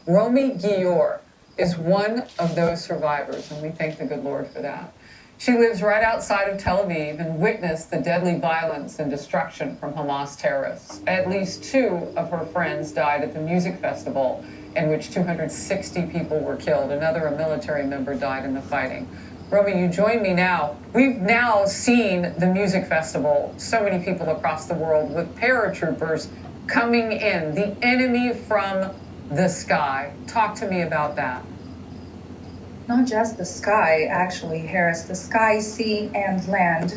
Romi Giur is one of those survivors, and we thank the good Lord for that. She lives right outside of Tel Aviv and witnessed the deadly violence and destruction from Hamas terrorists. At least 2 of her friends died at the music festival, in which 260 people were killed. Another, a military member, died in the fighting. Romi, you join me now. We've now seen the music festival, so many people across the world, with paratroopers coming in, the enemy from the sky. Talk to me about that. Not just the sky, actually, Harris. The sky, sea, and land.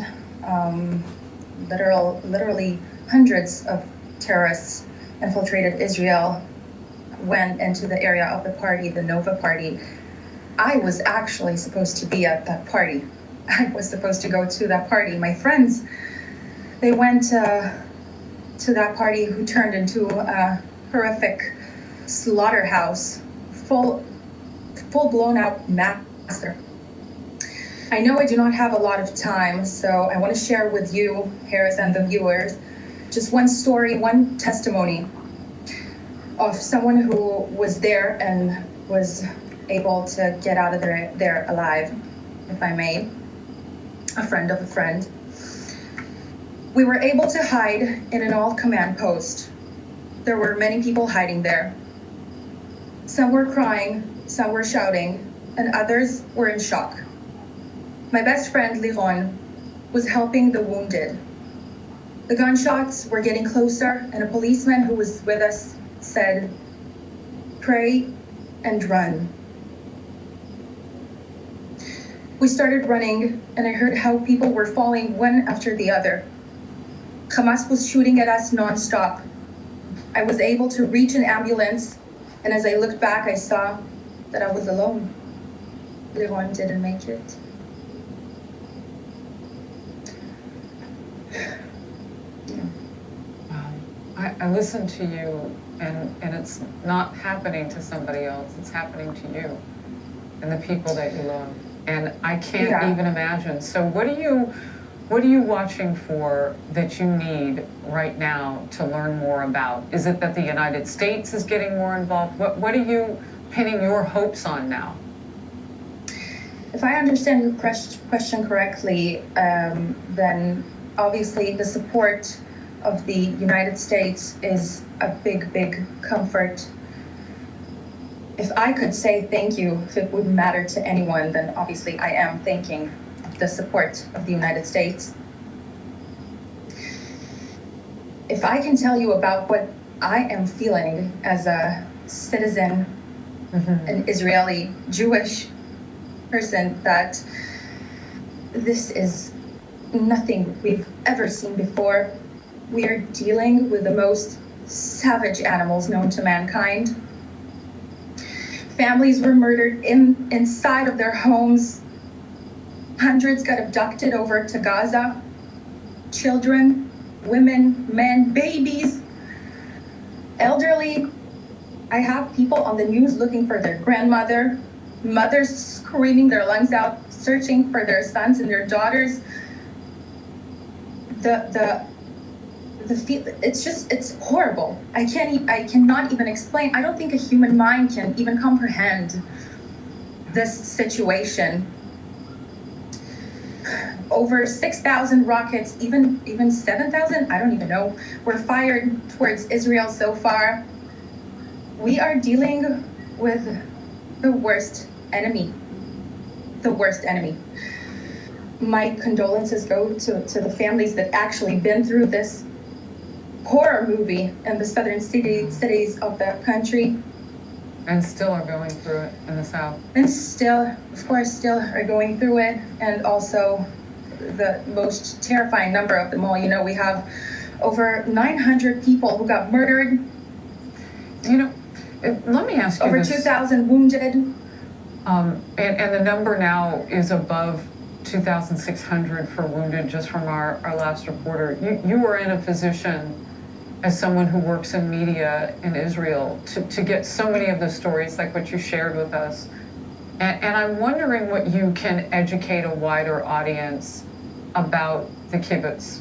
Literally hundreds of terrorists infiltrated Israel, went into the area of the party, the Nova party. I was actually supposed to be at that party. I was supposed to go to that party. My friends, they went to that party, who turned into a horrific slaughterhouse, full blown out massacre. I know I do not have a lot of time, so I want to share with you, Harris, and the viewers, just one story, one testimony of someone who was there and was able to get out of there alive, if I may. A friend of a friend. We were able to hide in an old command post. There were many people hiding there. Some were crying, some were shouting, and others were in shock. My best friend, Liron, was helping the wounded. The gunshots were getting closer, and a policeman who was with us said, "Pray and run." We started running, and I heard how people were falling one after the other. Hamas was shooting at us nonstop. I was able to reach an ambulance, and as I looked back, I saw that I was alone. Liron didn't make it. I listen to you, and it's not happening to somebody else. It's happening to you and the people that you love. And I can't even imagine. So what are you watching for that you need right now to learn more about? Is it that the United States is getting more involved? What are you pinning your hopes on now? If I understand your question correctly, then obviously the support of the United States is a big comfort. If I could say thank you, if it wouldn't matter to anyone, then obviously I am thanking the support of the United States. If I can tell you about what I am feeling as a citizen, an Israeli Jewish person, that this is nothing we've ever seen before. We are dealing with the most savage animals known to mankind. Families were murdered inside of their homes. Hundreds got abducted over to Gaza. Children, women, men, babies, elderly. I have people on the news looking for their grandmother, mothers screaming their lungs out, searching for their sons and their daughters. It's horrible. I cannot even explain. I don't think a human mind can even comprehend this situation. Over 6,000 rockets, even 7,000, I don't even know, were fired towards Israel so far. We are dealing with the worst enemy. The worst enemy. My condolences go to the families that actually been through this horror movie in the southern cities of the country. And still are going through it in the south. And still, of course, still are going through it. And also the most terrifying number of them all. You know, we have over 900 people who got murdered. You know, let me ask you over this. 2,000 wounded. And the number now is above 2,600 for wounded, just from our last reporter. You were in a position as someone who works in media in Israel to get so many of the stories like what you shared with us. And I'm wondering what you can educate a wider audience about the kibbutz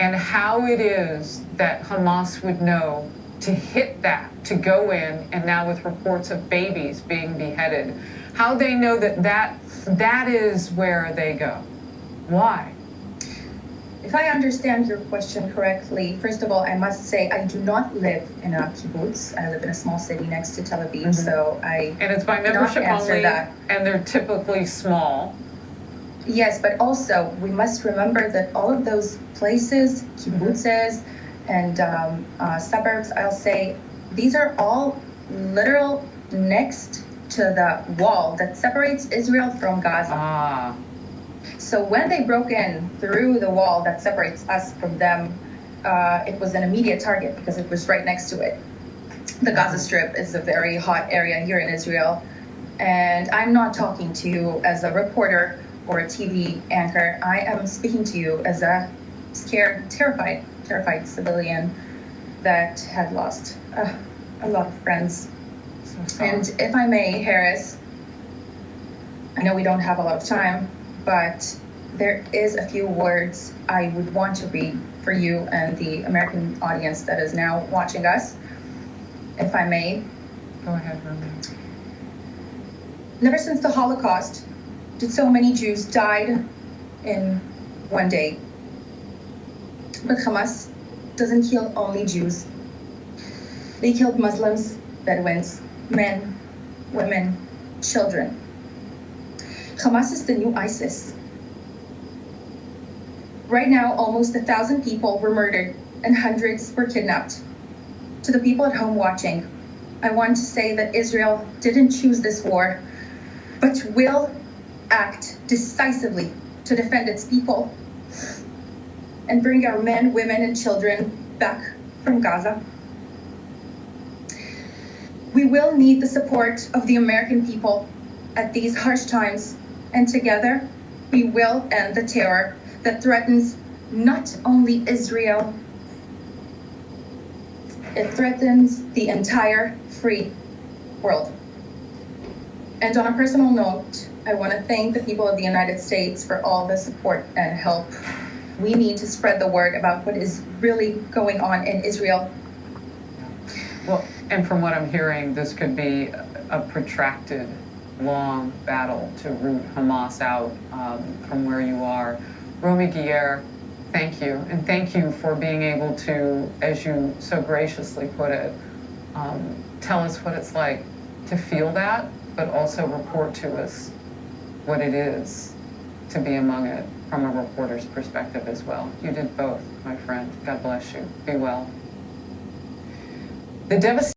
and how it is that Hamas would know to hit that, to go in, and now with reports of babies being beheaded, how they know that is where they go. Why? If I understand your question correctly, first of all, I must say I do not live in a kibbutz. I live in a small city next to Tel Aviv, so I And it's by cannot membership answer only, that. and they're typically small. Yes, but also we must remember that all of those places, kibbutzes and suburbs, I'll say, these are all literal next to the wall that separates Israel from Gaza. Ah, So when they broke in through the wall that separates us from them, it was an immediate target because it was right next to it. The Gaza Strip is a very hot area here in Israel. And I'm not talking to you as a reporter or a TV anchor. I am speaking to you as a scared, terrified civilian that had lost a lot of friends. so sorry. And if I may, Harris, I know we don't have a lot of time, but there is a few words I would want to read for you and the American audience that is now watching us, if I may. Go ahead, Romi. Never since the Holocaust did so many Jews died in one day. But Hamas doesn't kill only Jews. They killed Muslims, Bedouins, men, women, children. Hamas is the new ISIS. Right now, almost 1,000 people were murdered and hundreds were kidnapped. To the people at home watching, I want to say that Israel didn't choose this war, but will act decisively to defend its people and bring our men, women, and children back from Gaza. We will need the support of the American people at these harsh times, and together we will end the terror that threatens not only Israel, it threatens the entire free world. And on a personal note, I want to thank the people of the United States for all the support and help. We need to spread the word about what is really going on in Israel. Well, and from what I'm hearing, this could be a protracted, long battle to root Hamas out from where you are. Romi Giur, thank you. And thank you for being able to, as you so graciously put it, tell us what it's like to feel that, but also report to us what it is to be among it from a reporter's perspective as well. You did both, my friend. God bless you. Be well. The devastation